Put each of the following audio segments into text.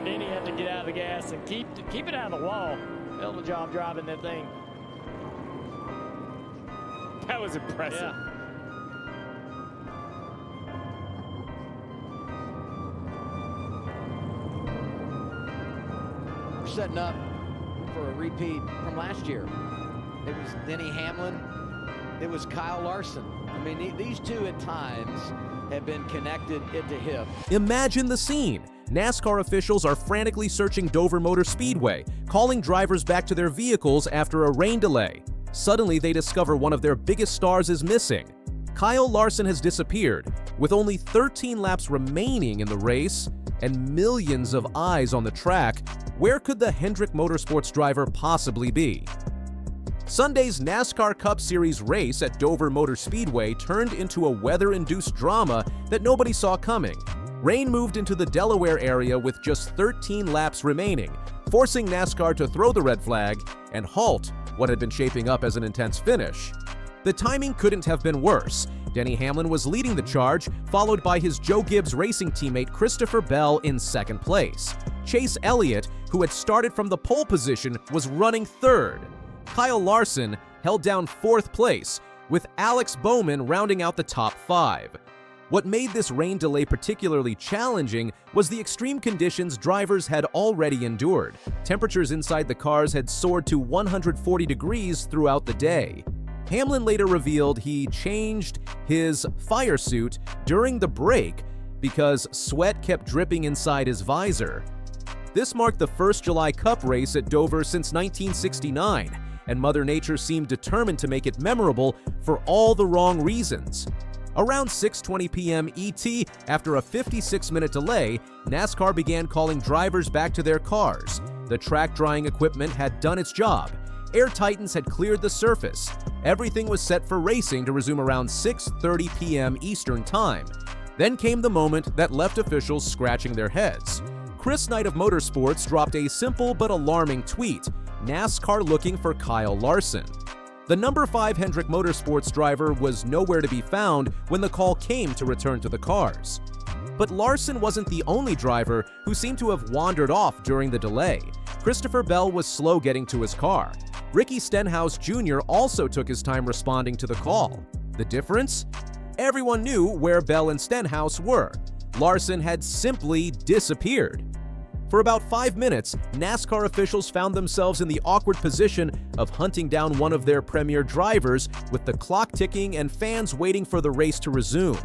Then he had to get out of the gas and keep it out of the wall. Hell of a job driving that thing. That was impressive. Yeah. We're setting up for a repeat from last year. It was Denny Hamlin. It was Kyle Larson. I mean, these two at times have been connected hip to hip. Imagine the scene. NASCAR officials are frantically searching Dover Motor Speedway, calling drivers back to their vehicles after a rain delay. Suddenly, they discover one of their biggest stars is missing. Kyle Larson has disappeared. With only 13 laps remaining in the race and millions of eyes on the track, where could the Hendrick Motorsports driver possibly be? Sunday's NASCAR Cup Series race at Dover Motor Speedway turned into a weather-induced drama that nobody saw coming. Rain moved into the Delaware area with just 13 laps remaining, forcing NASCAR to throw the red flag and halt what had been shaping up as an intense finish. The timing couldn't have been worse. Denny Hamlin was leading the charge, followed by his Joe Gibbs racing teammate Christopher Bell in second place. Chase Elliott, who had started from the pole position, was running third. Kyle Larson held down fourth place, with Alex Bowman rounding out the top five. What made this rain delay particularly challenging was the extreme conditions drivers had already endured. Temperatures inside the cars had soared to 140 degrees throughout the day. Hamlin later revealed he changed his fire suit during the break because sweat kept dripping inside his visor. This marked the first July Cup race at Dover since 1969, and Mother Nature seemed determined to make it memorable for all the wrong reasons. Around 6:20 p.m. ET, after a 56-minute delay, NASCAR began calling drivers back to their cars. The track drying equipment had done its job. Air Titans had cleared the surface. Everything was set for racing to resume around 6:30 p.m. Eastern Time. Then came the moment that left officials scratching their heads. Chris Knight of Motorsports dropped a simple but alarming tweet: NASCAR looking for Kyle Larson. The number 5 Hendrick Motorsports driver was nowhere to be found when the call came to return to the cars. But Larson wasn't the only driver who seemed to have wandered off during the delay. Christopher Bell was slow getting to his car. Ricky Stenhouse Jr. also took his time responding to the call. The difference? Everyone knew where Bell and Stenhouse were. Larson had simply disappeared. For about 5 minutes, NASCAR officials found themselves in the awkward position of hunting down one of their premier drivers, with the clock ticking and fans waiting for the race to resume.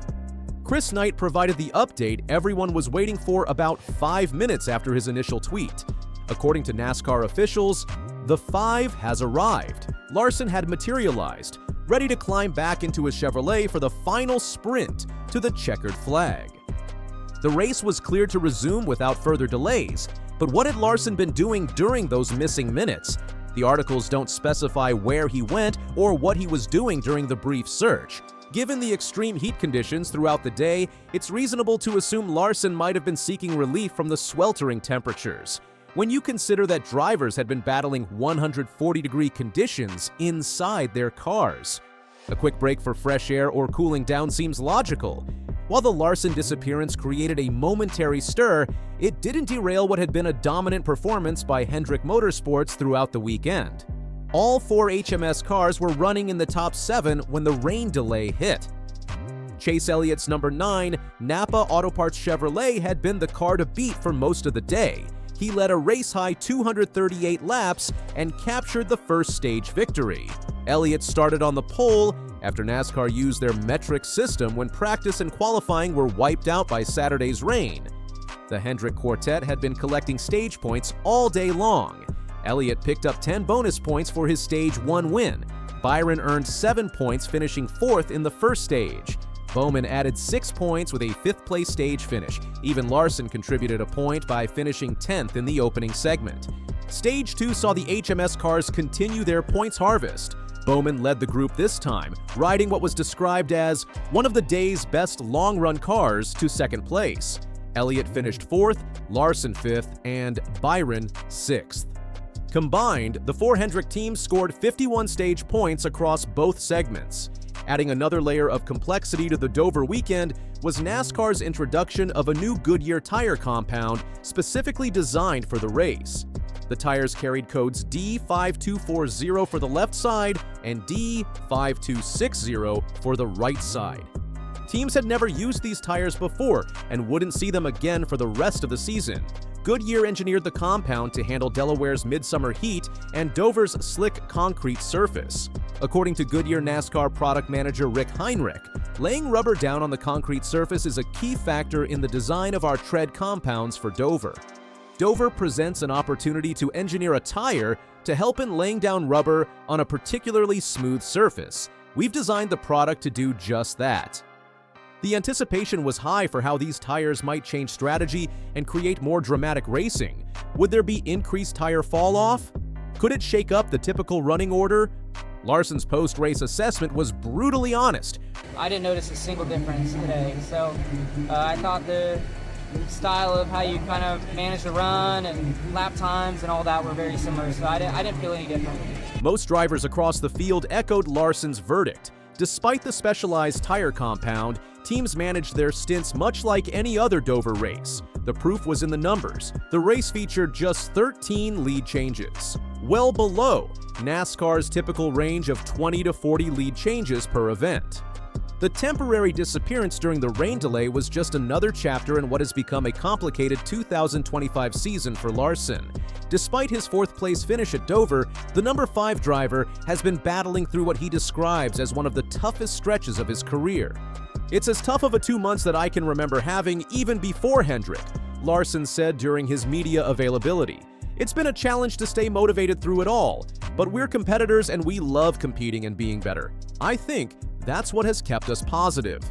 Chris Knight provided the update everyone was waiting for about 5 minutes after his initial tweet. According to NASCAR officials, the 5 has arrived. Larson had materialized, ready to climb back into his Chevrolet for the final sprint to the checkered flag. The race was cleared to resume without further delays, but what had Larson been doing during those missing minutes? The articles don't specify where he went or what he was doing during the brief search. Given the extreme heat conditions throughout the day, it's reasonable to assume Larson might have been seeking relief from the sweltering temperatures. When you consider that drivers had been battling 140-degree conditions inside their cars. A quick break for fresh air or cooling down seems logical. While the Larson disappearance created a momentary stir, it didn't derail what had been a dominant performance by Hendrick Motorsports throughout the weekend. All 4 HMS cars were running in the top 7 when the rain delay hit. Chase Elliott's number 9, Napa Auto Parts Chevrolet, had been the car to beat for most of the day. He led a race-high 238 laps and captured the first stage victory. Elliott started on the pole after NASCAR used their metric system when practice and qualifying were wiped out by Saturday's rain. The Hendrick quartet had been collecting stage points all day long. Elliott picked up 10 bonus points for his Stage 1 win. Byron earned 7 points, finishing 4th in the first stage. Bowman added 6 points with a 5th-place stage finish. Even Larson contributed a point by finishing 10th in the opening segment. Stage 2 saw the HMS cars continue their points harvest. Bowman led the group this time, riding what was described as one of the day's best long-run cars to second place. Elliott finished 4th, Larson 5th, and Byron 6th. Combined, the 4 Hendrick teams scored 51 stage points across both segments. Adding another layer of complexity to the Dover weekend was NASCAR's introduction of a new Goodyear tire compound specifically designed for the race. The tires carried codes D5240 for the left side and D5260 for the right side. Teams had never used these tires before and wouldn't see them again for the rest of the season. Goodyear engineered the compound to handle Delaware's midsummer heat and Dover's slick concrete surface. According to Goodyear NASCAR product manager Rick Hendrick, laying rubber down on the concrete surface is a key factor in the design of our tread compounds for Dover. Dover presents an opportunity to engineer a tire to help in laying down rubber on a particularly smooth surface. We've designed the product to do just that. The anticipation was high for how these tires might change strategy and create more dramatic racing. Would there be increased tire fall-off? Could it shake up the typical running order? Larson's post-race assessment was brutally honest. I didn't notice a single difference today, so I thought the style of how you kind of manage the run and lap times and all that were very similar, so I didn't feel any different. Most drivers across the field echoed Larson's verdict. Despite the specialized tire compound, teams managed their stints much like any other Dover race. The proof was in the numbers. The race featured just 13 lead changes, well below NASCAR's typical range of 20 to 40 lead changes per event. The temporary disappearance during the rain delay was just another chapter in what has become a complicated 2025 season for Larson. Despite his fourth-place finish at Dover, the number 5 driver has been battling through what he describes as one of the toughest stretches of his career. "It's as tough of a 2 months that I can remember having even before Hendrick," Larson said during his media availability. "It's been a challenge to stay motivated through it all, but we're competitors and we love competing and being better. I think that's what has kept us positive."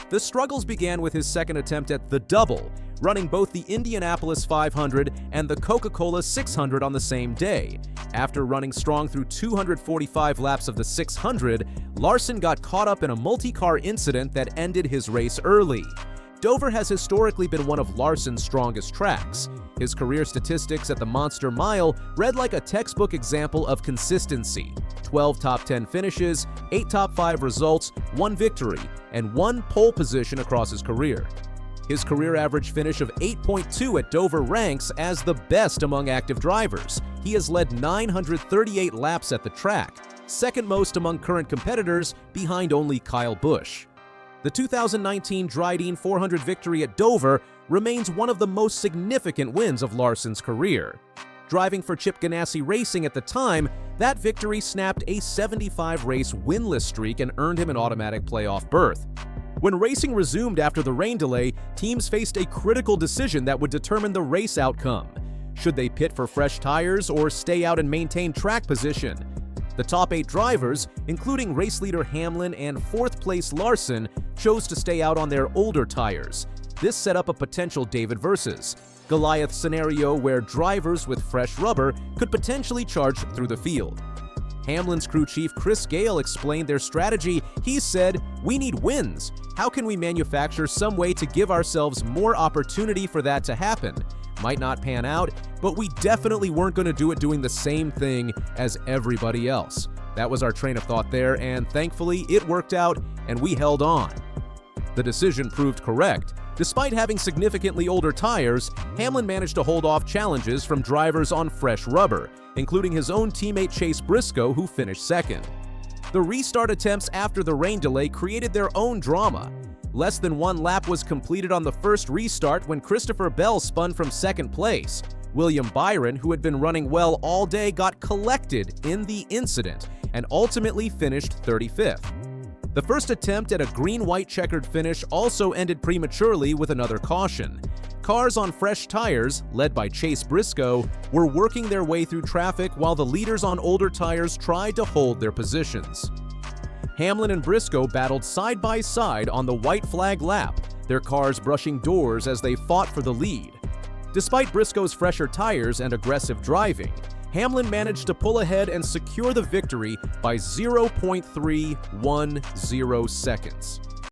The struggles began with his second attempt at the double, running both the Indianapolis 500 and the Coca-Cola 600 on the same day. After running strong through 245 laps of the 600, Larson got caught up in a multi-car incident that ended his race early. Dover has historically been one of Larson's strongest tracks. His career statistics at the Monster Mile read like a textbook example of consistency: 12 top 10 finishes, 8 top 5 results, 1 victory, and 1 pole position across his career. His career average finish of 8.2 at Dover ranks as the best among active drivers. He has led 938 laps at the track, second most among current competitors, behind only Kyle Busch. The 2019 Dryden 400 victory at Dover remains one of the most significant wins of Larson's career. Driving for Chip Ganassi Racing at the time, that victory snapped a 75-race winless streak and earned him an automatic playoff berth. When racing resumed after the rain delay, teams faced a critical decision that would determine the race outcome. Should they pit for fresh tires or stay out and maintain track position? The top 8 drivers, including race leader Hamlin and 4th place Larson, chose to stay out on their older tires. This set up a potential David versus Goliath scenario where drivers with fresh rubber could potentially charge through the field. Hamlin's crew chief Chris Gale explained their strategy. He said, "We need wins. How can we manufacture some way to give ourselves more opportunity for that to happen? Might not pan out, but we definitely weren't going to do it doing the same thing as everybody else." That was our train of thought there, and thankfully it worked out and we held on. The decision proved correct. Despite having significantly older tires, Hamlin managed to hold off challenges from drivers on fresh rubber, including his own teammate Chase Briscoe, who finished second. The restart attempts after the rain delay created their own drama. Less than 1 lap was completed on the first restart when Christopher Bell spun from second place. William Byron, who had been running well all day, got collected in the incident and ultimately finished 35th. The first attempt at a green-white checkered finish also ended prematurely with another caution. Cars on fresh tires, led by Chase Briscoe, were working their way through traffic while the leaders on older tires tried to hold their positions. Hamlin and Briscoe battled side by side on the white flag lap, their cars brushing doors as they fought for the lead. Despite Briscoe's fresher tires and aggressive driving, Hamlin managed to pull ahead and secure the victory by 0.310 seconds.